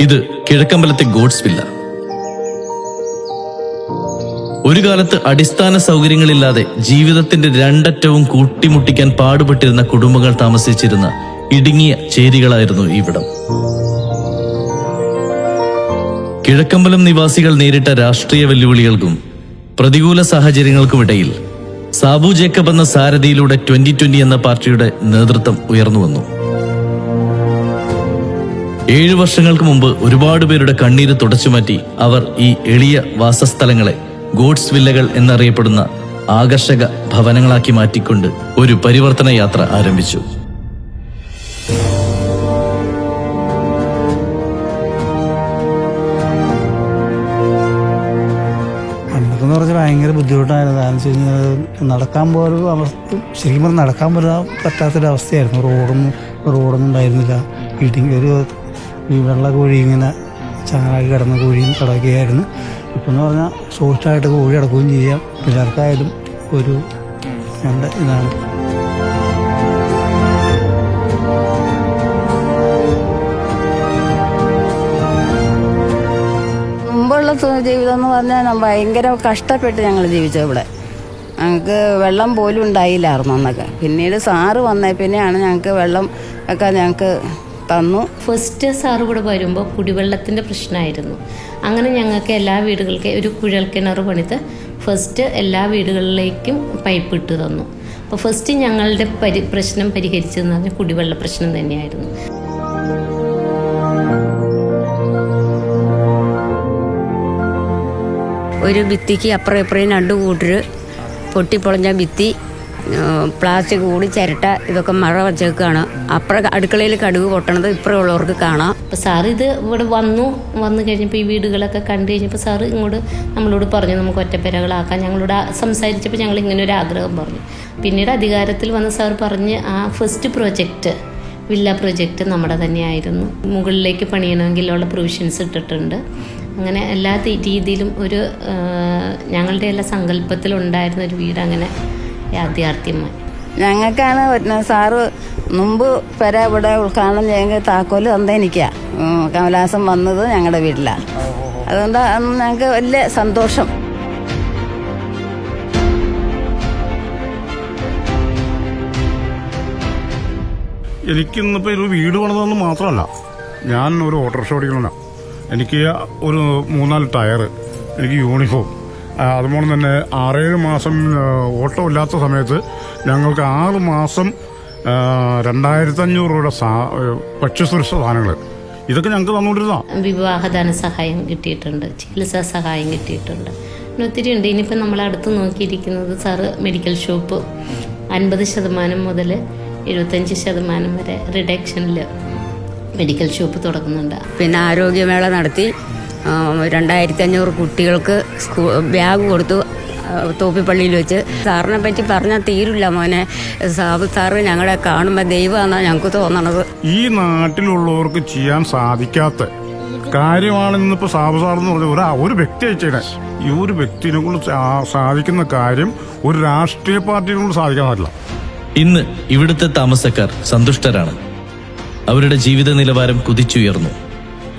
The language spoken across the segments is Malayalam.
ഇത് കിഴക്കമ്പലത്തെ ഗോഡ്സ് വില്ല. ഒരു കാലത്ത് അടിസ്ഥാന സൗകര്യങ്ങളില്ലാതെ ജീവിതത്തിന്റെ രണ്ടറ്റവും കൂട്ടിമുട്ടിക്കാൻ പാടുപെട്ടിരുന്ന കുടുംബങ്ങൾ താമസിച്ചിരുന്ന ഇടുങ്ങിയ ചേരികളായിരുന്നു ഇവിടം. കിഴക്കമ്പലം നിവാസികൾ നേരിട്ട രാഷ്ട്രീയ വെല്ലുവിളികൾക്കും പ്രതികൂല സാഹചര്യങ്ങൾക്കുമിടയിൽ സാബു ജേക്കബ് എന്ന സാരഥിയിലൂടെ 2020 എന്ന പാർട്ടിയുടെ നേതൃത്വം ഉയർന്നു വന്നു. 7 വർഷങ്ങൾക്ക് മുമ്പ് ഒരുപാട് പേരുടെ കണ്ണീര് തുടച്ചുമാറ്റി അവർ ഈ എളിയ വാസസ്ഥലങ്ങളെ ഗോഡ്സ് വില്ലകൾ എന്നറിയപ്പെടുന്ന ആകർഷക ഭവനങ്ങളാക്കി മാറ്റിക്കൊണ്ട് ഒരു പരിവർത്തന യാത്ര ആരംഭിച്ചു. എന്ന് പറഞ്ഞാൽ ഭയങ്കര ബുദ്ധിമുട്ടായിരുന്നു. കാരണം വെച്ച് കഴിഞ്ഞാൽ നടക്കാൻ പോലും അവസ്ഥ, ശരിക്കും പറഞ്ഞാൽ നടക്കാൻ പോലും പറ്റാത്തൊരവസ്ഥയായിരുന്നു. റോഡൊന്നും ഉണ്ടായിരുന്നില്ല. ഈ വെള്ളക്കോഴി ഇങ്ങനെ ചാറാക്കി കിടന്ന കോഴിയും കിടക്കുകയായിരുന്നു. ഇപ്പം എന്ന് പറഞ്ഞാൽ സോഫ്റ്റായിട്ട് കോഴി അടക്കുകയും ചെയ്യാം. പിള്ളേർക്കായാലും ഒരു നല്ല ഇതാണ്. മുമ്പുള്ള ജീവിതം എന്ന് പറഞ്ഞാൽ ഭയങ്കര കഷ്ടപ്പെട്ട് ഞങ്ങൾ ജീവിച്ചത്. ഇവിടെ ഞങ്ങൾക്ക് വെള്ളം പോലും ഉണ്ടായില്ലായിരുന്നു അന്നൊക്കെ. പിന്നീട് സാറ് വന്നേ പിന്നെയാണ് ഞങ്ങൾക്ക് വെള്ളം ഒക്കെ ഞങ്ങൾക്ക് തന്നു. ഫസ്റ്റ് സാറ് കൂടെ വരുമ്പോൾ കുടിവെള്ളത്തിൻ്റെ പ്രശ്നമായിരുന്നു. അങ്ങനെ ഞങ്ങൾക്ക് എല്ലാ വീടുകൾക്ക് ഒരു കുഴൽ കിണർ പണിത് ഫസ്റ്റ് എല്ലാ വീടുകളിലേക്കും പൈപ്പ് ഇട്ട് തന്നു. അപ്പോൾ ഫസ്റ്റ് ഞങ്ങളുടെ പ്രശ്നം പരിഹരിച്ചതെന്ന് പറഞ്ഞാൽ കുടിവെള്ള പ്രശ്നം തന്നെയായിരുന്നു. ഒരു ഭിത്തിക്ക് അപ്പുറം ഇപ്പുറം 2 കൂട്ടർ പൊട്ടിപ്പൊളഞ്ഞ ഭിത്തി, പ്ലാസ്റ്റിക് കൂടി ചിരട്ട, ഇതൊക്കെ മഴ വച്ചേക്കാണ്. അപ്പുറം അടുക്കളയിൽ കടുക് പൊട്ടണത് ഇപ്പുറം ഉള്ളവർക്ക് കാണാം. അപ്പോൾ സാറ് ഇത് ഇവിടെ വന്നു കഴിഞ്ഞപ്പോൾ ഈ വീടുകളൊക്കെ കണ്ടു കഴിഞ്ഞപ്പോൾ സാറ് ഇങ്ങോട്ട് നമ്മളോട് പറഞ്ഞു നമുക്ക് ഒറ്റപ്പെരകളാക്കാം. ഞങ്ങളോട് സംസാരിച്ചപ്പോൾ ഞങ്ങൾ ഇങ്ങനെ ഒരു ആഗ്രഹം പറഞ്ഞു. പിന്നീട് അധികാരത്തിൽ വന്ന സാർ പറഞ്ഞ് ആ ഫസ്റ്റ് പ്രോജക്റ്റ് വില്ല പ്രോജക്റ്റ് നമ്മുടെ തന്നെയായിരുന്നു. മുകളിലേക്ക് പണിയണമെങ്കിലുള്ള പ്രൊവിഷൻസ് ഇട്ടിട്ടുണ്ട്. അങ്ങനെ എല്ലാ രീതിയിലും ഒരു ഞങ്ങളുടെ എല്ലാ സങ്കല്പത്തിലുണ്ടായിരുന്ന ഒരു വീട് അങ്ങനെ യാഥാർത്ഥ്യമായി. ഞങ്ങൾക്കാണ് സാറ് മുമ്പ് പെര ഇവിടെ ഉദ്ഘാടനം ചെയ്യുമെങ്കിൽ താക്കോല് തന്നെനിക്കാണ്. കമലഹാസൻ വന്നത് ഞങ്ങളുടെ വീട്ടിലാണ്. അതുകൊണ്ട് ഞങ്ങൾക്ക് വലിയ സന്തോഷം. എനിക്കിന്നിപ്പോൾ ഒരു വീട് പണിതെന്ന് മാത്രമല്ല, ഞാൻ ഒരു ഓട്ടോറിക്ഷ ഓടിക്കണമെന്നാണ്. എനിക്ക് ഒരു 3-4 ടയർ, എനിക്ക് യൂണിഫോം, അതുപോലെ തന്നെ 6-7 മാസം ഓട്ടോ ഇല്ലാത്ത സമയത്ത് ഞങ്ങൾക്ക് 6 മാസം 2500 രൂപയുടെ ഭക്ഷ്യസുരക്ഷ സാധനങ്ങൾ ഇതൊക്കെ ഞങ്ങൾക്ക് തന്നുകൊണ്ടിരുന്ന. വിവാഹദാന സഹായം കിട്ടിയിട്ടുണ്ട്, ചികിത്സാ സഹായം കിട്ടിയിട്ടുണ്ട്, ഒത്തിരി ഉണ്ട്. ഇനിയിപ്പോൾ നമ്മൾ അടുത്ത് നോക്കിയിരിക്കുന്നത് സാറ് മെഡിക്കൽ ഷോപ്പ് 50% മുതൽ 75% വരെ റിഡക്ഷനിൽ മെഡിക്കൽ ഷോപ്പ് തുടങ്ങുന്നുണ്ട്. പിന്നെ ആരോഗ്യമേള നടത്തി 2500 കുട്ടികൾക്ക് ബാഗ് കൊടുത്തു തോപ്പിപ്പള്ളിയിൽ വെച്ച്. സാറിനെ പറ്റി പറഞ്ഞാൽ തീരില്ല മോനെ. സാറ് ഞങ്ങളെ കാണുമ്പോൾ ദൈവമാണെന്നാണ് ഞങ്ങൾക്ക് തോന്നണത്. ഈ നാട്ടിലുള്ളവർക്ക് ചെയ്യാൻ സാധിക്കാത്ത കാര്യമാണെന്നിപ്പോൾ സാബു സാറെന്ന് പറഞ്ഞ ഒരു വ്യക്തി അയച്ചേ. ഈ ഒരു വ്യക്തിനെ കൊണ്ട് സാധിക്കുന്ന കാര്യം ഒരു രാഷ്ട്രീയ പാർട്ടിയെ കൊണ്ട് സാധിക്കാൻ പറ്റില്ല. ഇന്ന് ഇവിടുത്തെ താമസക്കാർ സന്തുഷ്ടരാണ്. അവരുടെ ജീവിത നിലവാരം കുതിച്ചുയർന്നു.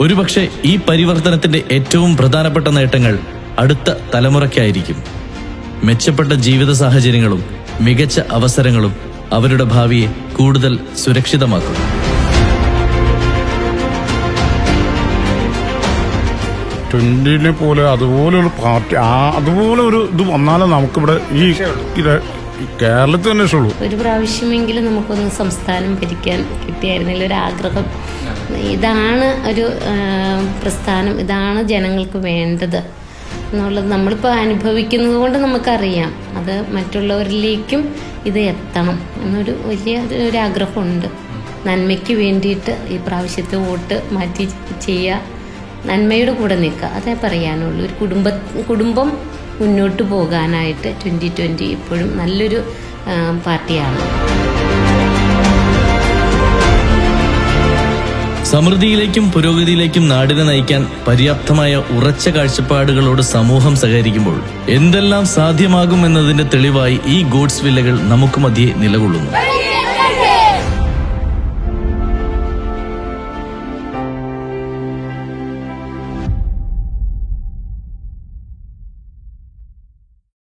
ഒരുപക്ഷെ ഈ പരിവർത്തനത്തിന്റെ ഏറ്റവും പ്രധാനപ്പെട്ട നേട്ടങ്ങൾ അടുത്ത തലമുറയ്ക്കായിരിക്കും. മെച്ചപ്പെട്ട ജീവിത സാഹചര്യങ്ങളും മികച്ച അവസരങ്ങളും അവരുടെ ഭാവിയെ കൂടുതൽ സുരക്ഷിതമാക്കും. ട്വന്റിനെ പോലെ അതുപോലൊരു പാർട്ടി, അതുപോലെ ഒരു ഇത് വന്നാലും നമുക്കിവിടെ ഈ കേരളത്തിൽ തന്നെ ഉള്ളൂ. ഒരു പ്രാവശ്യമെങ്കിലും നമുക്കൊന്ന് സംസ്ഥാനം ഭരിക്കാൻ കിട്ടിയായിരുന്നില്ല ഒരാഗ്രഹം. ഇതാണ് ഒരു പ്രസ്ഥാനം, ഇതാണ് ജനങ്ങൾക്ക് വേണ്ടത് എന്നുള്ളത് നമ്മളിപ്പോൾ അനുഭവിക്കുന്നത് കൊണ്ട് നമുക്കറിയാം. അത് മറ്റുള്ളവരിലേക്കും ഇത് എത്തണം എന്നൊരു വലിയ ഒരാഗ്രഹമുണ്ട്. നന്മയ്ക്ക് വേണ്ടിയിട്ട് ഈ പ്രാവശ്യത്തെ വോട്ട് മാറ്റി ചെയ്യുക, നന്മയുടെ കൂടെ നിൽക്കുക, അതേ പറയാനുള്ളൂ. ഒരു കുടുംബം മുന്നോട്ട് പോകാനായിട്ട് 2020 ഇപ്പോഴും നല്ലൊരു പാർട്ടിയാണ്. സമൃദ്ധിയിലേക്കും പുരോഗതിയിലേക്കും നാടിനെ നയിക്കാൻ പര്യാപ്തമായ ഉറച്ച കാഴ്ചപ്പാടുകളോട് സമൂഹം സഹകരിക്കുമ്പോൾ എന്തെല്ലാം സാധ്യമാകുമെന്നതിന്റെ തെളിവായി ഈ ഗോഡ്സ് വില്ലകൾ നമുക്ക് മധ്യേ നിലകൊള്ളുന്നു.